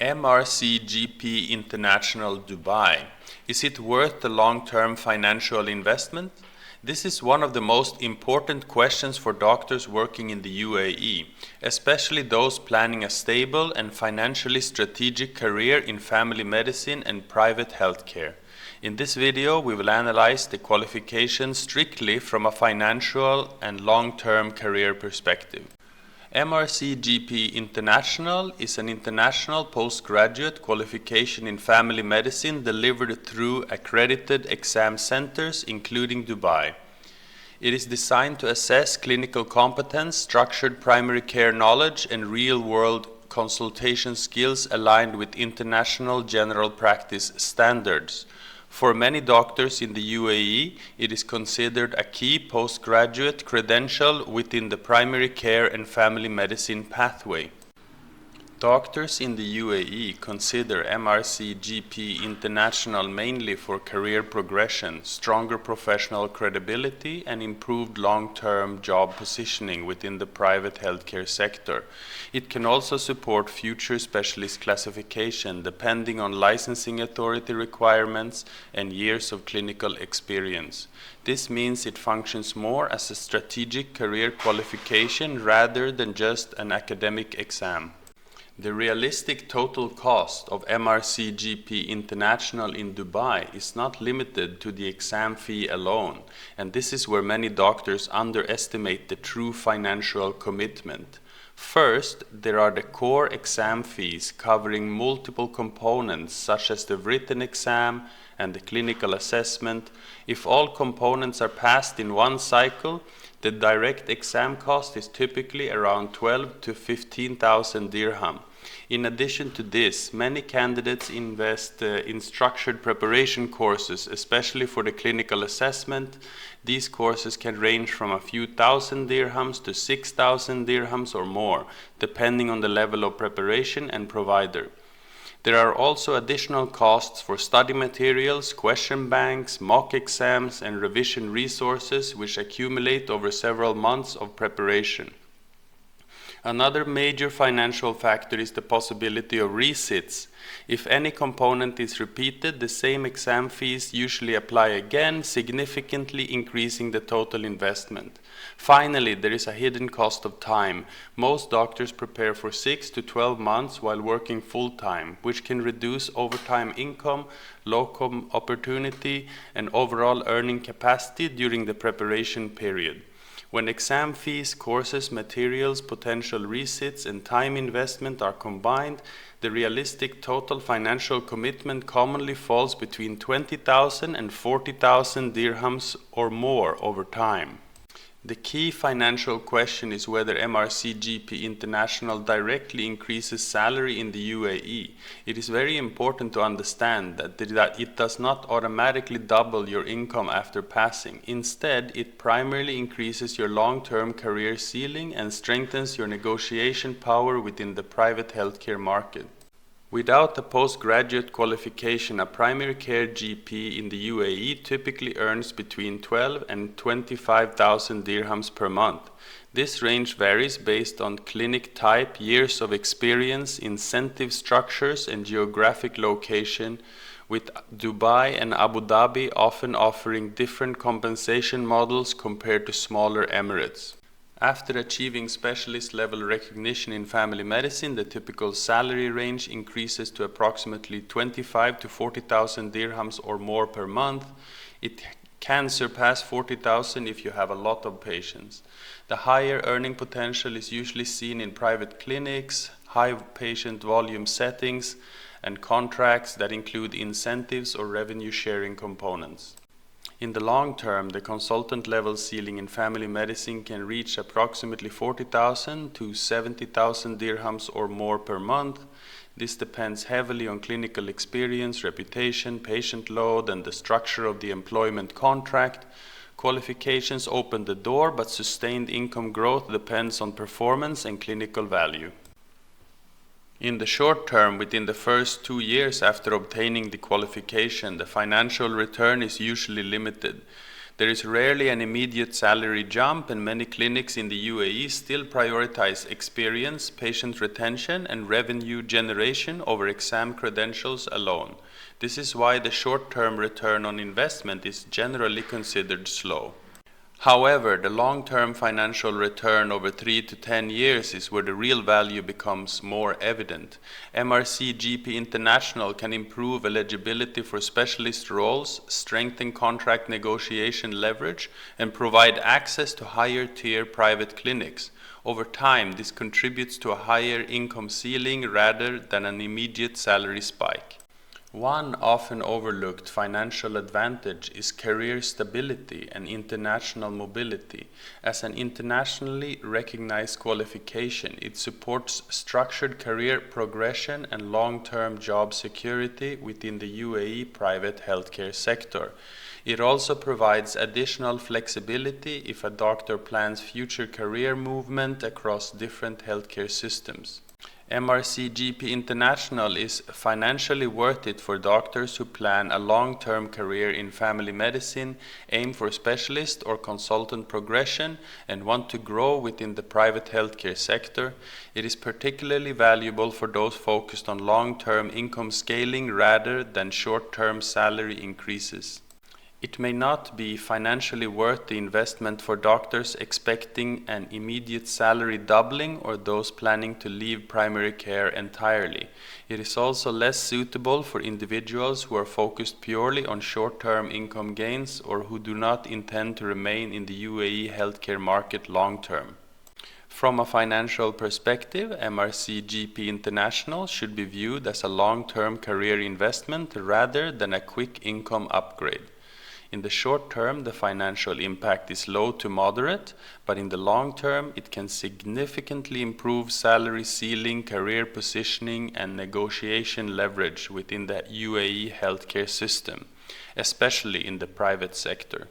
MRCGP-International Dubai. Is it worth the long-term financial investment? This is one of the most important questions for doctors working in the UAE, especially those planning a stable and financially strategic career in family medicine and private healthcare. In this video, we will analyze the qualifications strictly from a financial and long-term career perspective. MRCGP International is an international postgraduate qualification in family medicine delivered through accredited exam centers, including Dubai. It is designed to assess clinical competence, structured primary care knowledge, and real-world consultation skills aligned with international general practice standards. For many doctors in the UAE, it is considered a key postgraduate credential within the primary care and family medicine pathway. Doctors in the UAE consider MRCGP International mainly for career progression, stronger professional credibility, and improved long-term job positioning within the private healthcare sector. It can also support future specialist classification depending on licensing authority requirements and years of clinical experience. This means it functions more as a strategic career qualification rather than just an academic exam. The realistic total cost of MRCGP International in Dubai is not limited to the exam fee alone, and this is where many doctors underestimate the true financial commitment. First, there are the core exam fees covering multiple components such as the written exam and the clinical assessment. If all components are passed in one cycle, the direct exam cost is typically around 12 to 15,000 dirham. In addition to this, many candidates invest in structured preparation courses, especially for the clinical assessment. These courses can range from a few thousand dirhams to 6,000 dirhams or more, depending on the level of preparation and provider. There are also additional costs for study materials, question banks, mock exams, and revision resources which accumulate over several months of preparation. Another major financial factor is the possibility of resits. If any component is repeated, the same exam fees usually apply again, significantly increasing the total investment. Finally, there is a hidden cost of time. Most doctors prepare for 6 to 12 months while working full-time, which can reduce overtime income, locum opportunity, and overall earning capacity during the preparation period. When exam fees, courses, materials, potential resits, and time investment are combined, the realistic total financial commitment commonly falls between 20,000 and 40,000 dirhams or more over time. The key financial question is whether MRCGP International directly increases salary in the UAE. It is very important to understand that it does not automatically double your income after passing. Instead, it primarily increases your long-term career ceiling and strengthens your negotiation power within the private healthcare market. Without a postgraduate qualification, a primary care GP in the UAE typically earns between 12 and 25,000 dirhams per month. This range varies based on clinic type, years of experience, incentive structures, and geographic location, with Dubai and Abu Dhabi often offering different compensation models compared to smaller emirates. After achieving specialist level recognition in family medicine, the typical salary range increases to approximately 25 to 40,000 dirhams or more per month. It can surpass 40,000 if you have a lot of patients. The higher earning potential is usually seen in private clinics, high patient volume settings, and contracts that include incentives or revenue sharing components. In the long term, the consultant level ceiling in family medicine can reach approximately 40,000 to 70,000 dirhams or more per month. This depends heavily on clinical experience, reputation, patient load, and the structure of the employment contract. Qualifications open the door, but sustained income growth depends on performance and clinical value. In the short term, within the first 2 years after obtaining the qualification, the financial return is usually limited. There is rarely an immediate salary jump, and many clinics in the UAE still prioritize experience, patient retention, and revenue generation over exam credentials alone. This is why the short-term return on investment is generally considered slow. However, the long-term financial return over 3 to 10 years is where the real value becomes more evident. MRCGP-International can improve eligibility for specialist roles, strengthen contract negotiation leverage, and provide access to higher-tier private clinics. Over time, this contributes to a higher income ceiling rather than an immediate salary spike. One often overlooked financial advantage is career stability and international mobility. As an internationally recognized qualification, it supports structured career progression and long-term job security within the UAE private healthcare sector. It also provides additional flexibility if a doctor plans future career movement across different healthcare systems. MRCGP International is financially worth it for doctors who plan a long-term career in family medicine, aim for specialist or consultant progression, and want to grow within the private healthcare sector. It is particularly valuable for those focused on long-term income scaling rather than short-term salary increases. It may not be financially worth the investment for doctors expecting an immediate salary doubling or those planning to leave primary care entirely. It is also less suitable for individuals who are focused purely on short-term income gains or who do not intend to remain in the UAE healthcare market long-term. From a financial perspective, MRCGP International should be viewed as a long-term career investment rather than a quick income upgrade. In the short term, the financial impact is low to moderate, but in the long term, it can significantly improve salary ceiling, career positioning, and negotiation leverage within the UAE healthcare system, especially in the private sector.